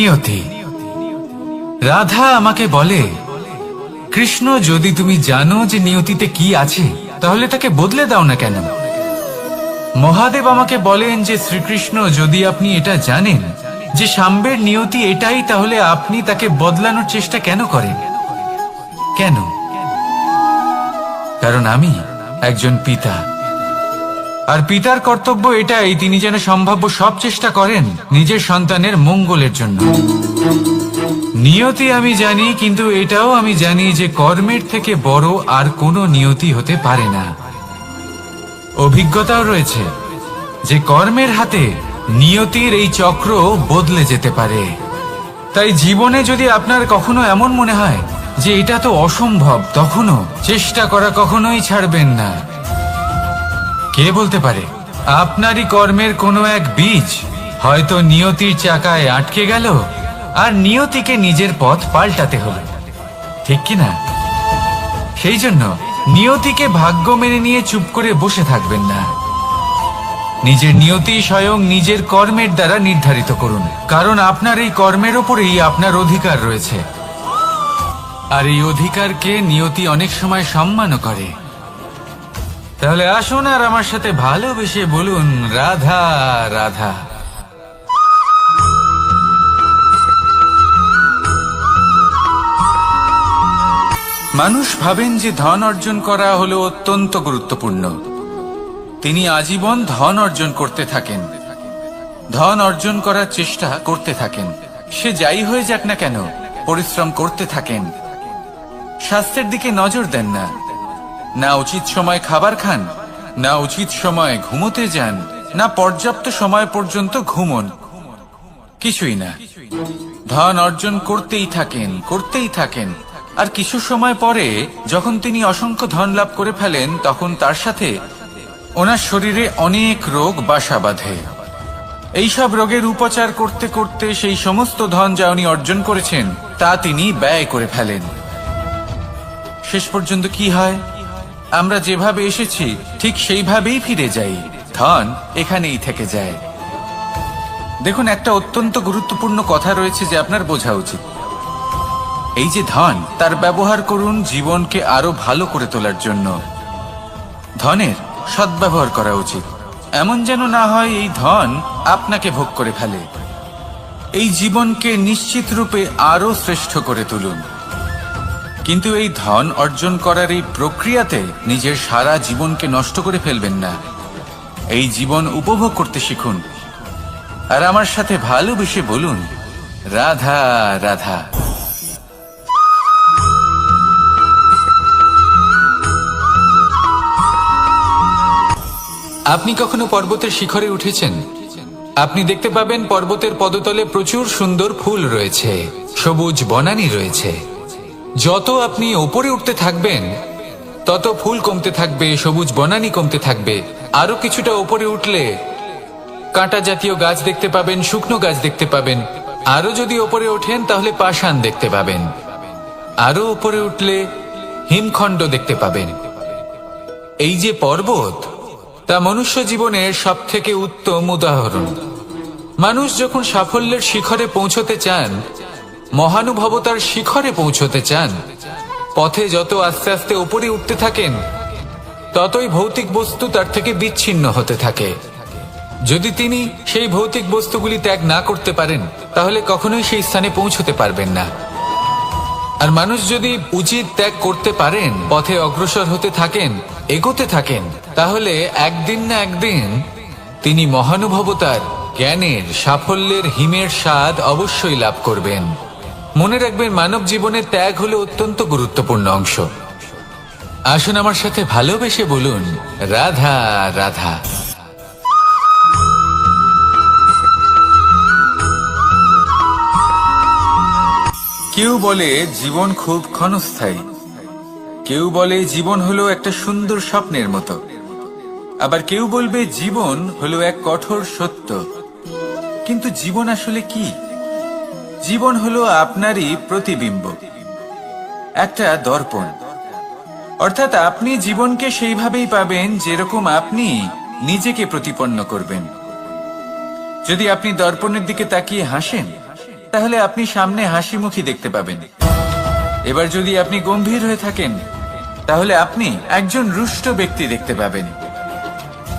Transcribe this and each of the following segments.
নিয়তি। রাধা আমাকে বলে, কৃষ্ণ, যদি তুমি জানো যে নিয়তিতে কি আছে তাহলে তাকে বদলে দাও না কেন? মহাদেব আমাকে বলেন যে শ্রীকৃষ্ণ, যদি আপনি এটা জানেন যে সাম্বের নিয়তি এটাই, তাহলে আপনি তাকে বদলানোর চেষ্টা কেন করেন? কেন? কারণ আমি একজন পিতা, আর পিতার কর্তব্য এটাই, তিনি যেন সম্ভাব্য সব চেষ্টা করেন নিজের সন্তানের মঙ্গলের জন্য। নিয়তি আমি জানি, কিন্তু এটাও আমি জানি যে কর্মের থেকে বড় আর কোনো নিয়তি হতে পারে না। অভিজ্ঞতাও রয়েছে যে কর্মের হাতে নিয়তির এই চক্র বদলে যেতে পারে। তাই জীবনে যদি আপনার কখনো এমন মনে হয় যে এটা তো অসম্ভব, তখনও চেষ্টা করা কখনোই ছাড়বেন না। কে বলতে পারে আপনারই কর্মের কোনো এক বীজ হয়তো নিয়তির চাকায় আটকে গেল, আর নিয়তিকে নিজের পথ পাল্টাতে হলো, ঠিক কিনা? সেই জন্য নিয়তিকে ভাগ্য মেনে নিয়ে চুপ করে বসে থাকবেন না। নিজের নিয়তি স্বয়ং নিজের কর্মের দ্বারা নির্ধারিত করুন, কারণ আপনার এই কর্মের ওপরেই আপনার অধিকার রয়েছে, আর এই অধিকারকে নিয়তি অনেক সময় সম্মানও করে। তাহলে আসুন আর আমার সাথে ভালোবেসে বলুন, রাধা রাধা। মানুষ ভাবেন যে ধন অর্জন করা হলো অত্যন্ত গুরুত্বপূর্ণ। তিনি আজীবন ধন অর্জন করতে থাকেন, ধন অর্জন করার চেষ্টা করতে থাকেন। সে যাই হয়ে যাক না কেন, পরিশ্রম করতে থাকেন। স্বাস্থ্যের দিকে নজর দেন না, না উচিত সময় খাবার খান, না উচিত সময় ঘুমোতে যান, না পর্যাপ্ত সময় পর্যন্ত ঘুমন, কিছুই না। ধন অর্জন করতেই থাকেন, করতেই থাকেন। আর কিছু সময় পরে যখন তিনি অসংখ্য ধন লাভ করে ফেলেন, তখন তার সাথে ওনার শরীরে অনেক রোগ বাসা বাঁধে। এইসব রোগের উপচার করতে করতে সেই সমস্ত ধন যা উনি অর্জন করেছেন তা তিনি ব্যয় করে ফেলেন। শেষ পর্যন্ত কি হয়? আমরা যেভাবে এসেছি ঠিক সেইভাবেই ফিরে যাই, ধন এখানেই থেকে যায়। দেখুন, একটা অত্যন্ত গুরুত্বপূর্ণ কথা রয়েছে যে আপনার বোঝা উচিত। এই যে ধন, তার ব্যবহার করুন জীবনকে আরো ভালো করে তোলার জন্য। ধনের সদ্ব্যবহার করা উচিত, এমন যেন না হয় এই ধন আপনাকে ভোগ করে ফেলে। এই জীবনকে নিশ্চিত রূপে আরো শ্রেষ্ঠ করে তুলুন। কিন্তু এই ধন অর্জন করার এই প্রক্রিয়াতে নিজের সারা জীবনকে নষ্ট করে ফেলবেন না। এই জীবন উপভোগ করতে শিখুন, আর আমার সাথে ভালোবেসে বলুন, রাধা রাধা। আপনি কখনো পর্বতের শিখরে উঠেছেন? আপনি দেখতে পাবেন পর্বতের পদতলে প্রচুর সুন্দর ফুল রয়েছে, সবুজ বনানী রয়েছে। যত আপনি ওপরে উঠতে থাকবেন তত ফুল কমতে থাকবে, সবুজ বনানী কমতে থাকবে। আরো কিছুটা ওপরে উঠলে কাঁটা জাতীয় গাছ দেখতে পাবেন, শুকনো গাছ দেখতে পাবেন। আরো যদি ওপরে ওঠেন তাহলে পাষাণ দেখতে পাবেন। আরো ওপরে উঠলে হিমখণ্ড দেখতে পাবেন। এই যে পর্বত, তা মনুষ্য জীবনের সব থেকে উত্তম উদাহরণ। মানুষ যখন সাফল্যের শিখরে পৌঁছতে চান, মহানুভবতার শিখরে পৌঁছতে চান, পথে যত আস্তে আস্তে উপরে উঠতে থাকেন ততই ভৌতিক বস্তু তার থেকে বিচ্ছিন্ন হতে থাকে। যদি তিনি সেই ভৌতিক বস্তুগুলি ত্যাগ না করতে পারেন তাহলে কখনোই সেই স্থানে পৌঁছতে পারবেন না। আর মানুষ যদি উচিত ত্যাগ করতে পারেন, পথে অগ্রসর হতে থাকেন, এগোতে থাকেন, তাহলে একদিন না একদিন তিনি মহানুভবতার, জ্ঞানের, সাফল্যের হিমের স্বাদ অবশ্যই লাভ করবেন। মনে রাখবেন, মানব জীবনে ত্যাগ হলো অত্যন্ত গুরুত্বপূর্ণ অংশ। আসুন আমার সাথে ভালোবেসে বলুন, রাধা রাধা। কেউ বলে জীবন খুব ক্ষণস্থায়ী, কেউ বলে জীবন হলো একটা সুন্দর স্বপ্নের মতো, আবার কেউ বলবে জীবন হলো এক কঠোর সত্য। কিন্তু জীবন আসলে কি? জীবন হলো আপনারই প্রতিবিম্ব, একটা দর্পণ। অর্থাৎ আপনি জীবনকে সেইভাবেই পাবেন যেরকম আপনি নিজেকে প্রতিপন্ন করবেন। যদি আপনি দর্পণের দিকে তাকিয়ে হাসেন, তাহলে আপনি সামনে হাসি মুখী দেখতে পাবেন। এবার যদি আপনি গম্ভীর হয়ে থাকেন, তাহলে আপনি একজন রুষ্ট ব্যক্তি দেখতে পাবেন।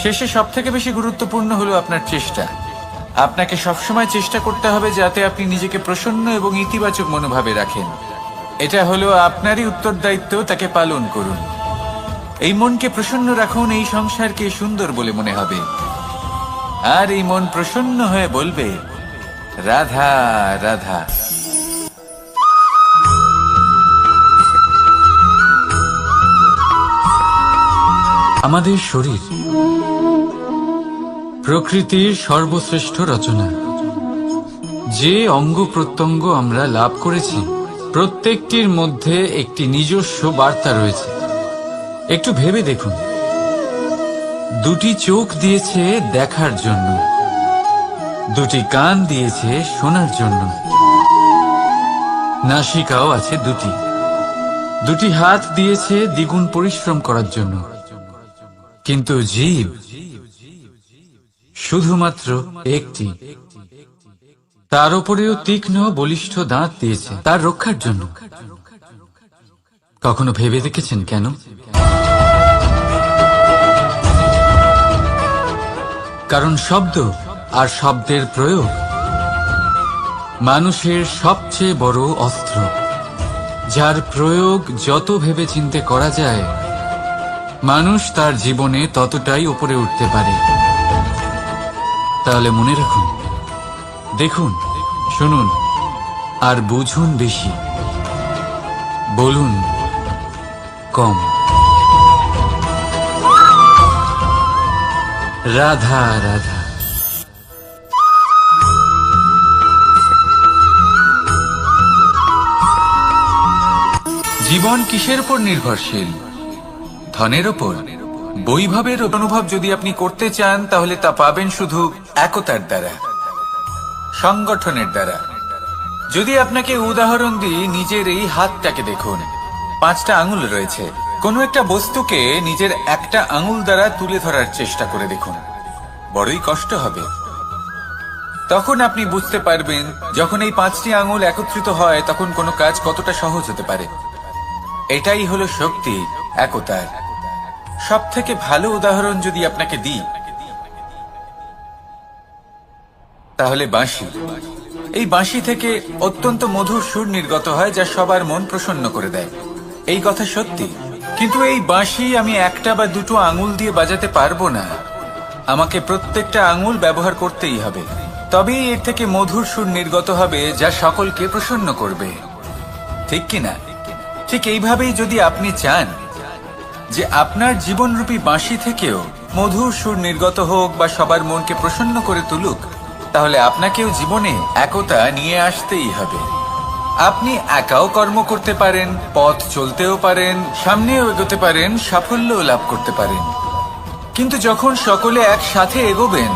শেষে সবথেকে বেশি গুরুত্বপূর্ণ হলো আপনার চেষ্টা। আপনাকে সবসময় চেষ্টা করতে হবে যাতে আপনি নিজেকে প্রসন্ন এবং ইতিবাচক মনোভাবে রাখেন। এটা হলো আপনারই উত্তরদায়িত্ব, তাকে পালন করুন। এই মনকে প্রসন্ন রাখুন, এই সংসারকে সুন্দর বলে মনে হবে। আর এই মন প্রসন্ন হয়ে বলবে, রাধা রাধা। আমাদের শরীর প্রকৃতির সর্বশ্রেষ্ঠ রচনা। যে অঙ্গ প্রত্যঙ্গ আমরা লাভ করেছি, প্রত্যেকটির মধ্যে একটি নিজস্ব বার্তা রয়েছে। একটু ভেবে দেখুন, দুটি চোখ দিয়েছে দেখার জন্য, দুটি কান দিয়েছে শোনার জন্য, নাসিকাও আছে দুটি, দুটি হাত দিয়েছে দ্বিগুণ পরিশ্রম করার জন্য। কিন্তু জীব শুধুমাত্র একটি। তার উপরেও তীক্ষ্ণ বলিষ্ঠ দাঁত দিয়েছে তার রক্ষার জন্য। কখনো ভেবে দেখেছেন কেন? কারণ শব্দ আর শব্দের প্রয়োগ মানুষের সবচেয়ে বড় অস্ত্র, যার প্রয়োগ যত ভেবে চিন্তে করা যায়, মানুষ তার জীবনে ততটাই উপরে উঠতে পারে। তাহলে মনে রাখুন, দেখুন, শুনুন আর বুঝুন বেশি, বলুন কম। রাধা রাধা। জীবন কিসের উপর নির্ভরশীল? ধনের ওপর। বৈভবের অনুভব যদি আপনি করতে চান, তাহলে তা পাবেন শুধু একতার দ্বারা, সংগঠনের দ্বারা। যদি আপনাকে উদাহরণ দিই, নিজের এই হাতটাকে দেখুন, 5টা আঙুল রয়েছে। কোনো একটা বস্তুকে নিজের একটা আঙুল দ্বারা তুলে ধরার চেষ্টা করে দেখুন, বড়ই কষ্ট হবে। তখন আপনি বুঝতে পারবেন, যখন এই 5টি আঙুল একত্রিত হয়, তখন কোনো কাজ কতটা সহজ হতে পারে। এটাই হলো শক্তি একতার। সব থেকে ভালো উদাহরণ যদি আপনাকে দিই, তাহলে বাঁশি। এই বাঁশি থেকে অত্যন্ত মধুর সুর নির্গত হয়, যা সবার মন প্রসন্ন করে দেয়। এই কথা সত্যি। কিন্তু এই বাঁশি আমি একটা বা দুটো আঙুল দিয়ে বাজাতে পারবো না। আমাকে প্রত্যেকটা আঙুল ব্যবহার করতেই হবে, তবেই এর থেকে মধুর সুর নির্গত হবে, যা সকলকে প্রসন্ন করবে। ঠিক কিনা? ঠিক এইভাবেই যদি আপনি চান যে আপনার জীবনরূপী বাঁশি থেকেও মধুর সুর নির্গত হোক বা সবার মনকে প্রসন্ন করে তুলুক, তাহলে আপনাকেও জীবনে একতা নিয়ে আসতেই হবে। আপনি একাও কর্ম করতে পারেন, পথ চলতেও পারেন, সামনেও এগোতে পারেন, সাফল্যও লাভ করতে পারেন। কিন্তু যখন সকলে একসাথে এগোবেন,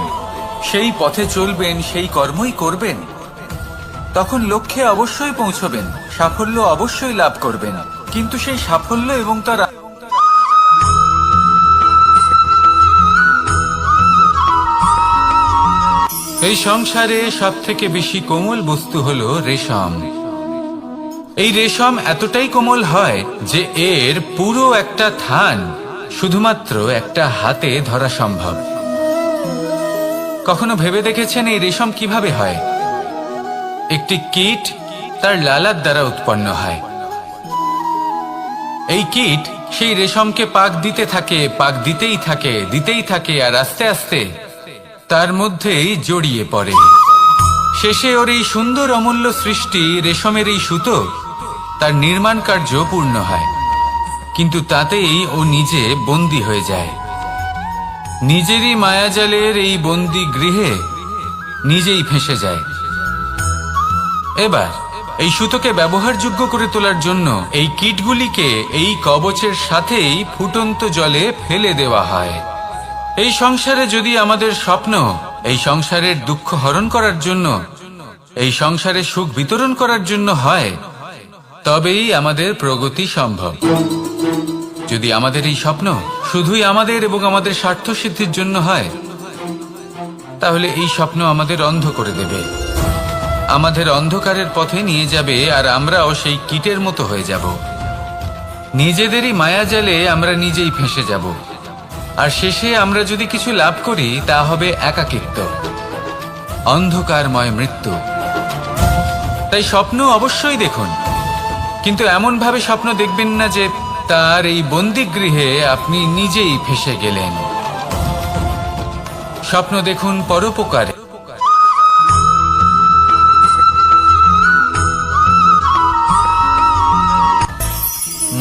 সেই পথে চলবেন, সেই কর্মই করবেন, তখন লক্ষ্যে অবশ্যই পৌঁছবেন, সাফল্য অবশ্যই লাভ করবেন। কিন্তু সেই সাফল্য এবং তার এই সংসারে সব থেকে বেশি কোমল বস্তু হলো রেশম। এই রেশম এতটাই কোমল হয় যে এর পুরো একটা থান শুধুমাত্র একটা হাতে ধরা সম্ভব। কখনো ভেবে দেখেছেন এই রেশম কিভাবে হয়? একটি কীট তার লালার দ্বারা উৎপন্ন হয়। এই কীট সেই রেশমকে পাক দিতে থাকে, পাক দিতেই থাকে, আর আস্তে আস্তে তার মধ্যেই জড়িয়ে পড়ে। শেষে ওর এই সুন্দর অমূল্য সৃষ্টি রেশমের এই সুতো, তার নির্মাণ কার্য পূর্ণ হয়। কিন্তু তাতেই ও নিজে বন্দী হয়ে যায়। নিজেরই মায়াজালের এই বন্দী গৃহে নিজেই ফেঁসে যায়। এবার এই সুতোকে ব্যবহারযোগ্য করে তোলার জন্য এই কীটগুলিকে এই কবচের সাথেই ফুটন্ত জলে ফেলে দেওয়া হয়। এই সংসারে যদি আমাদের স্বপ্ন এই সংসারের দুঃখ হরণ করার জন্য, এই সংসারে সুখ বিতরণ করার জন্য হয়, তবেই আমাদের প্রগতি সম্ভব। যদি আমাদের এই স্বপ্ন শুধুই আমাদের এবং আমাদের স্বার্থ সিদ্ধির জন্য হয়, তাহলে এই স্বপ্ন আমাদের অন্ধ করে দেবে। আমাদের অন্ধকারের পথে নিয়ে যাবে, আর আমরাও সেই কীটের মতো হয়ে যাব। নিজেদেরই মায়াজালে আমরা নিজেই ফেঁসে যাব, আর শেষে আমরা যদি কিছু লাভ করি তা হবে একাকিত্ব, অন্ধকারময় মৃত্যু। তাই স্বপ্ন অবশ্যই দেখুন, কিন্তু এমন ভাবে স্বপ্ন দেখবেন না যে তার এই বন্দিগৃহে আপনি নিজেই ফেঁসে গেলেন। স্বপ্ন দেখুন পরোপকারে।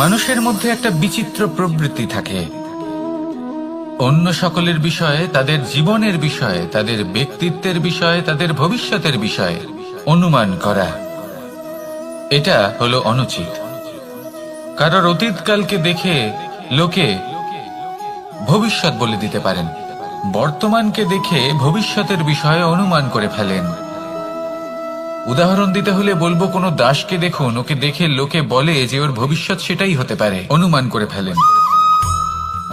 মানুষের মধ্যে একটা বিচিত্র প্রবৃত্তি থাকে, অন্য সকলের বিষয়ে, তাদের জীবনের বিষয়ে, তাদের ব্যক্তিত্বের বিষয়ে, তাদের ভবিষ্যতের বিষয়ে অনুমান করা। এটা হলো অনুচিত। কারোর অতীতকালকে দেখে লোকে ভবিষ্যৎ বলে দিতে পারেন, বর্তমানকে দেখে ভবিষ্যতের বিষয়ে অনুমান করে ফেলেন। উদাহরণ দিতে হলে বলবো, কোনো দাসকে দেখুন, ওকে দেখে লোকে বলে যে ওর ভবিষ্যৎ সেটাই হতে পারে, অনুমান করে ফেলেন।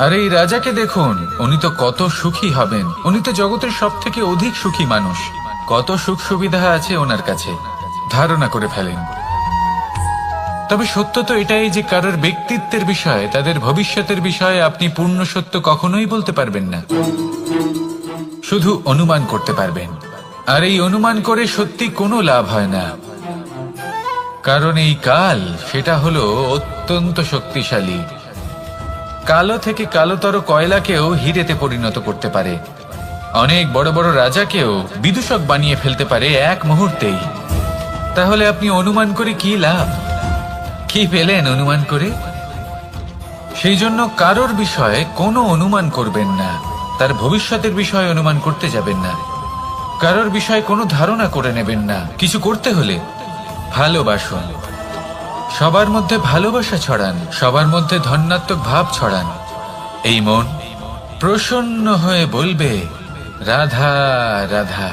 আর এই রাজাকে দেখুন, উনি তো কত সুখী হবেন, উনি তো জগতের সব থেকে অধিক সুখী মানুষ, কত সুখ সুবিধা আছে ওনার কাছে, ধারণা করে ফেলেন। তবে সত্য তো এটাই যে কারোর ব্যক্তিত্বের বিষয়ে, তাদের ভবিষ্যতের বিষয়ে আপনি পূর্ণ সত্য কখনোই বলতে পারবেন না, শুধু অনুমান করতে পারবেন। আর এই অনুমান করে সত্যি কোনো লাভ হয় না, কারণ এই কাল সেটা হলো অত্যন্ত শক্তিশালী। কালো থেকে কালোতর কয়লাকেও হিরেতে পরিণত করতে পারে, অনেক বড় বড় রাজাকেও বিদূষক বানিয়ে ফেলতে পারে এক মুহূর্তেই। তাহলে আপনি অনুমান করে কি লাভ? কি পেলেন অনুমান করে? সেই জন্য কারোর বিষয়ে কোনো অনুমান করবেন না, তার ভবিষ্যতের বিষয়ে অনুমান করতে যাবেন না, কারোর বিষয়ে কোনো ধারণা করে নেবেন না। কিছু করতে হলে ভালোবাসুন, সবার মধ্যে ভালোবাসা ছড়ান, সবার মধ্যে ধন্যাত্মক ভাব ছড়ান। এই মন প্রসন্ন হয়ে বলবে রাধা রাধা।